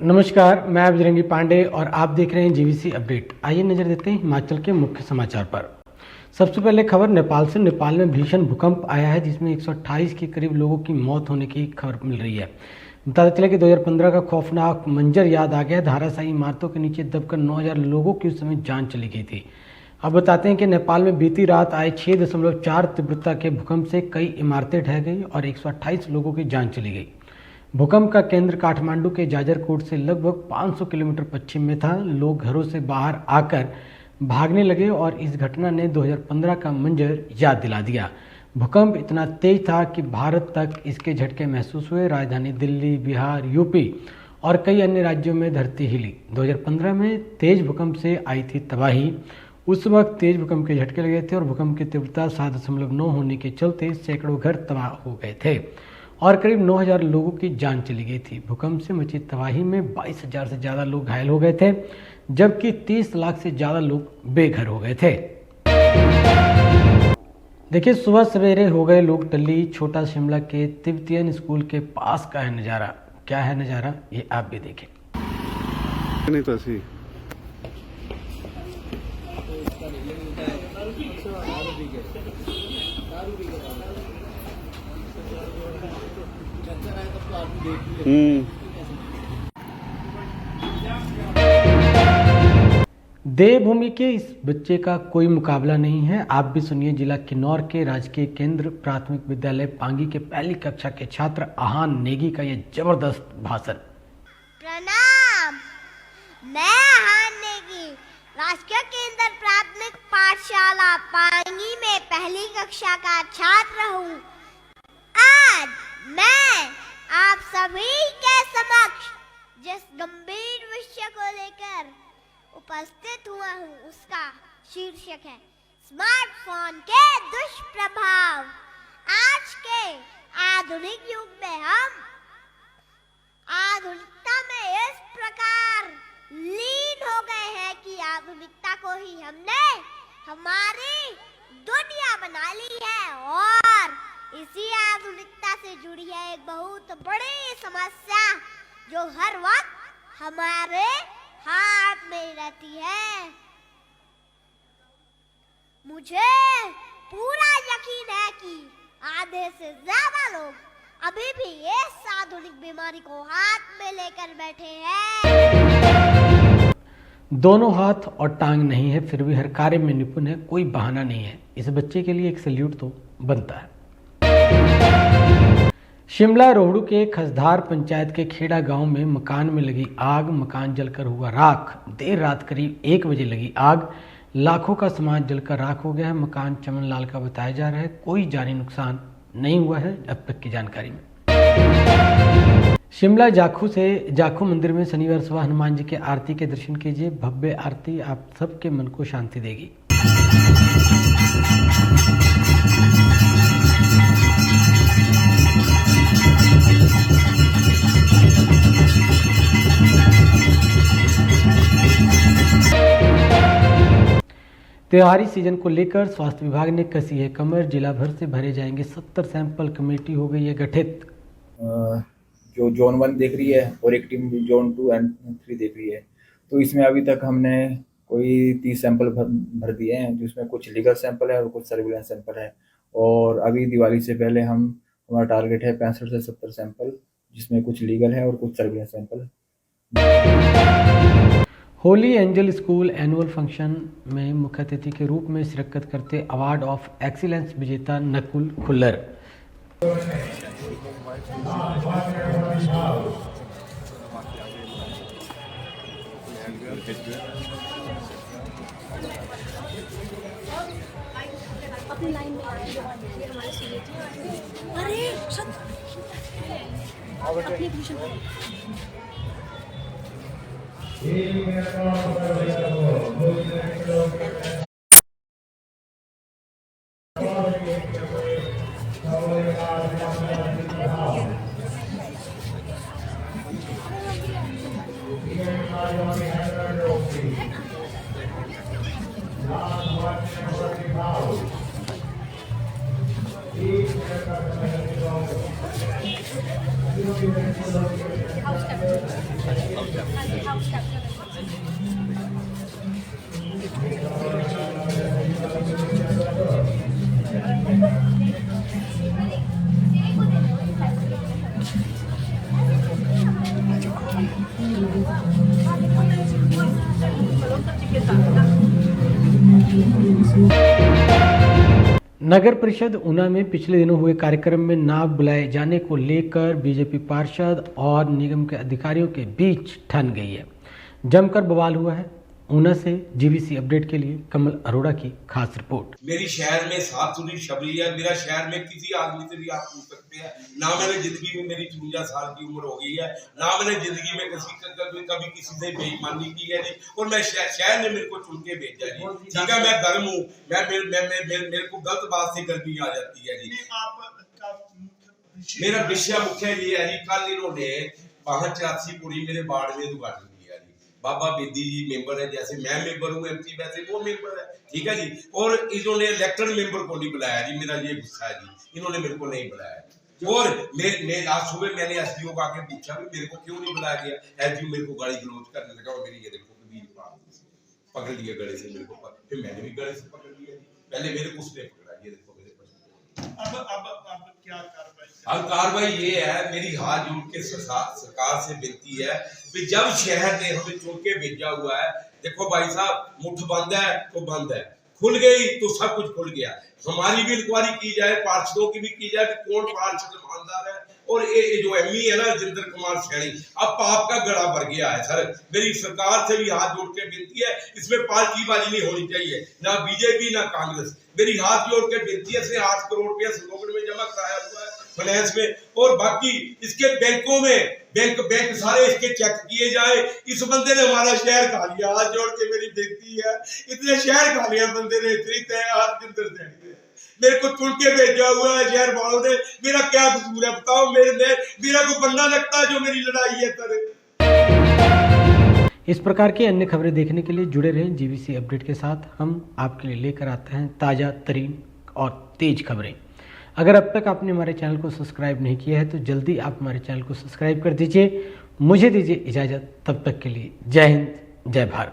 नमस्कार, मैं बजरंगी पांडे और आप देख रहे हैं जीवीसी अपडेट। आइए नजर देते हैं हिमाचल के मुख्य समाचार पर। सबसे पहले खबर नेपाल से। नेपाल में भीषण भूकंप आया है जिसमें 128 के करीब लोगों की मौत होने की खबर मिल रही है। बताते चले कि 2015 का खौफनाक मंजर याद आ गया। धाराशायी इमारतों के नीचे दबकर 9000 लोगों की उस समय जान चली गई थी। अब बताते हैं कि नेपाल में बीती रात आए 6.4 तीव्रता के भूकंप से कई इमारतें ढह गई और 128 लोगों की जान चली गई। भूकंप का केंद्र काठमांडू के जाजरकोट से लगभग 500 किलोमीटर पश्चिम में था। लोग घरों से बाहर आकर भागने लगे और इस घटना ने 2015 का मंजर याद दिला दिया। भूकंप इतना तेज था कि भारत तक इसके झटके महसूस हुए। राजधानी दिल्ली, बिहार, यूपी और कई अन्य राज्यों में धरती हिली। 2015 में तेज भूकंप से आई थी तबाही। उस वक्त तेज भूकंप के झटके लगे थे और भूकंप की तीव्रता 7.9 होने के चलते सैकड़ों घर तबाह हो गए थे और करीब 9000 लोगों की जान चली गई थी। भूकंप से मची तबाही में 22,000 से ज़्यादा लोग घायल हो गए थे, जबकि 30 लाख से ज़्यादा लोग बेघर हो गए थे। देखिए, सुबह सवेरे हो गए लोग टल्ली। छोटा शिमला के तिब्बतियन स्कूल के पास का है नज़ारा। क्या है नज़ारा, ये आप भी देखें। नहीं तो ऐसी देवभूमि के इस बच्चे का कोई मुकाबला नहीं है। आप भी सुनिए जिला किन्नौर के राजकीय केंद्र प्राथमिक विद्यालय पांगी के पहली कक्षा के छात्र आहान नेगी का यह जबरदस्त भाषण। प्रणाम, मैं आहान नेगी राजकीय केंद्र प्राथमिक पाठशाला पांगी में पहली कक्षा का छात्र हूँ। आज मैं आप सभी के समक्ष जिस गंभीर विषय को लेकर उपस्थित हुआ हूँ उसका शीर्षक है स्मार्टफोन के दुष्प्रभाव। आज के आधुनिक युग में हम आधुनिकता में इस प्रकार लीन हो गए हैं कि आधुनिकता को ही हमने हमारी दुनिया बना ली है और इसी आधुनिकता से जुड़ी है एक बहुत बड़ी समस्या जो हर वक्त हमारे हाथ में रहती है। मुझे पूरा यकीन है कि आधे से ज्यादा लोग अभी भी इस आधुनिक बीमारी को हाथ में लेकर बैठे हैं। दोनों हाथ और टांग नहीं है, फिर भी हर कार्य में निपुण है। कोई बहाना नहीं है। इस बच्चे के लिए एक सैल्यूट तो बनता है। शिमला रोहड़ू के खसधार पंचायत के खेड़ा गांव में मकान में लगी आग। मकान जलकर हुआ राख। देर रात करीब 1 बजे लगी आग। लाखों का सामान जलकर राख हो गया है। मकान चमन लाल का बताया जा रहा है। कोई जानी नुकसान नहीं हुआ है अब तक की जानकारी में। शिमला जाखू मंदिर में शनिवार सुबह हनुमान जी के आरती के दर्शन कीजिए। भव्य आरती आप सबके मन को शांति देगी। त्योहारी सीजन को लेकर स्वास्थ्य विभाग ने कसी है कमर। जिला भर से भरे जाएंगे 70 सैंपल। कमेटी हो गई है गठित। जो जोन 1 देख रही है और एक टीम जोन 2 एंड 3 देख रही है। तो इसमें अभी तक हमने कोई 30 सैंपल भर दिए हैं, जिसमें कुछ लीगल सैंपल है और कुछ सर्विलेंस सैंपल है। और अभी दिवाली से पहले हमारा टारगेट है 65 से 70 सैंपल, जिसमें कुछ लीगल है और कुछ surveillance sample. Holi angel school annual function में मुख्य अतिथि के रूप में शिरकत करते अवार्ड ऑफ एक्सीलेंस विजेता नकुल खुल्लर। अपनी लाइन में हमारे सीनियर अरे अपनी भूषण नगर परिषद ऊना में पिछले दिनों हुए कार्यक्रम में नाम बुलाए जाने को लेकर बीजेपी पार्षद और निगम के अधिकारियों के बीच ठन गई है। जमकर बवाल हुआ है। ऊना से जीवीसी अपडेट के लिए कमल अरोड़ा की खास रिपोर्ट। मेरी शहर में साफ सुथरी शबरी है। मेरा शहर में किसी आदमी से भी आप पूछ सकते हैं। ना मैंने जिंदगी में, मेरी 54 साल की उम्र हो गई है, ना मैंने जिंदगी में कभी किसी से बेईमानी की है जी। और मैं शहर ने मेरे को चुन के भेजा जी। ठीक है, मैं गर्म हूँ, मेरे को गलत बात से गर्मी आ जाती है जी। मेरा विषय मुख्य ये है जी, कल इन्होंने 84 पूरी मेरे वार्ड में उद्घाटन किया जी। बाबा बेदी जी मेंबर है, जैसे मैं मेंबर हूँ एमपी, वैसे वो मेंबर है। ठीक है जी। और इन्होंने इलेक्टेड मेंबर को नहीं बुलाया जी। मेरा ये गुस्सा है जी, इन्होंने मेरे को नहीं बुलाया। और मैं आज सुबह मैंने एसडीओ को आके पूछा भी मेरे को क्यों नहीं बुलाया गया। एसडीओ मेरे को गाली गलौज करने लगा और मेरी ये देखो पकड़ लिया गले से मेरे को। फिर मैंने भी गले से पकड़ लिया। पहले मेरे को उसने पकड़ा, ये देखो मेरे पास। अब क्या कार्रवाई? अब कार्रवाई ये है, मेरी हाथ जोड़ के सरकार से विनती है कि जब शहर ने हमें चुन के भेजा हुआ है, देखो भाई साहब, मुठ बंद है तो बंद है, खुल गई तो सब कुछ खुल गया। हमारी भी इंक्वायरी की जाए, पार्षदों की भी की जाए कि कौन पार्षद ईमानदार है। और ये जो एमई है ना जिंदर कुमार सैनी, अब पाप का गड़ा भर गया है सर। मेरी सरकार से भी हाथ जोड़ के विनती है, इसमें पार्टीबाजी नहीं होनी चाहिए, ना बीजेपी ना कांग्रेस। मेरी हाथ जोड़ के विनती है, 8 करोड़ रुपया स्लोगन में जमा कराया हुआ है फाइनेंस में, और बाकी इसके बैंकों में बैंक सारे इसके चेक किए जाए। इस बंदे ने हमारा शहर खा लिया। हाथ जोड़ के मेरी विनती है, इतने शहर खा लिया बंदे ने, मेरे को चुन के भेजा हुआ है शहर वालों ने। मेरा क्या कसूर है बताओ? मेरा को बंदा लगता है जो मेरी लड़ाई है सर। इस प्रकार की अन्य खबरें देखने के लिए जुड़े रहें जीवीसी अपडेट के साथ। हम आपके लिए लेकर आते हैं ताज़ा तरीन और तेज खबरें। अगर अब तक आपने हमारे चैनल को सब्सक्राइब नहीं किया है तो जल्दी आप हमारे चैनल को सब्सक्राइब कर दीजिए। मुझे दीजिए इजाज़त, तब तक के लिए जय हिंद, जय भारत।